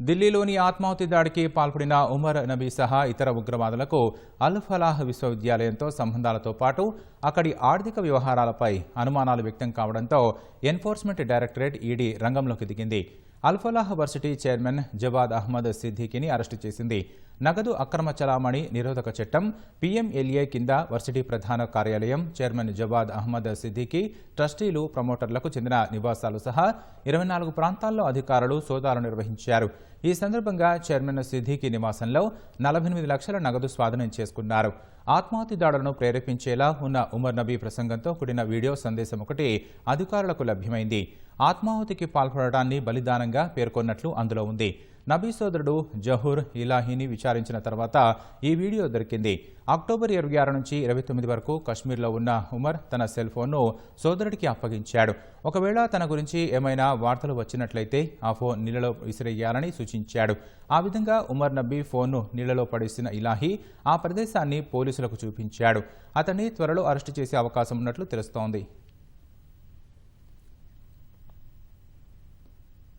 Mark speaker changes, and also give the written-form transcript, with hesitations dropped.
Speaker 1: ఢిల్లీలోని ఆత్మాహుతి దాడికి పాల్పడిన ఉమర్ నబీ సహా ఇతర ఉగ్రవాదులకు అల్ ఫలాహ్ విశ్వవిద్యాలయంతో సంబంధాలతో పాటు అక్కడి ఆర్థిక వ్యవహారాలపై అనుమానాలు వ్యక్తం కావడంతో ఎన్ఫోర్స్మెంట్ డైరెక్టరేట్ ఈడీ రంగంలోకి దిగింది. అల్ ఫలాహ్ వర్సిటీ చైర్మన్ జవాద్ అహ్మద్ సిద్దికీని అరెస్టు చేసింది. నగదు అక్రమ చలామణి నిరోధక చట్టం పీఎంఎల్ఏ కింద వర్సిటీ ప్రధాన కార్యాలయం, చైర్మన్ జవాద్ అహ్మద్ సిద్దికీ, ట్రస్టీలు, ప్రమోటర్లకు చెందిన నివాసాలు సహా 24 ప్రాంతాల్లో అధికారులు సోదాలు నిర్వహించారు. ఈ సందర్భంగా చైర్మన్ సిద్దికీ నివాసంలో 48 లక్షల నగదు స్వాధీనం చేసుకున్నారు. ఆత్మాహుతి దాడులను ప్రేరేపించేలా ఉన్న ఉమర్ నబీ ప్రసంగంతో కూడిన వీడియో సందేశం ఒకటి అధికారులకు లభ్యమైంది. ఆత్మాహుతికి పాల్పడడాన్ని బలిదానంగా పేర్కొన్నట్లు అందులో ఉంది. నబీ సోదరుడు జహూర్ ఇలాహీని విచారించిన తర్వాత ఈ వీడియో దొరికింది. అక్టోబర్ 26 నుంచి 29 వరకు కశ్మీర్లో ఉన్న ఉమర్ తన సెల్ ఫోన్ను సోదరుడికి అప్పగించాడు. ఒకవేళ తన గురించి ఏమైనా వార్తలు వచ్చినట్లయితే ఆ ఫోన్ నీళ్లలో విసిరేయాలని సూచించాడు. ఆ విధంగా ఉమర్ నబీ ఫోన్ను నీళ్లలో పడేసిన ఇలాహీ ఆ ప్రదేశాన్ని పోలీసులకు చూపించాడు. అతన్ని త్వరలో అరెస్టు చేసే అవకాశం ఉన్నట్లు తెలుస్తోంది.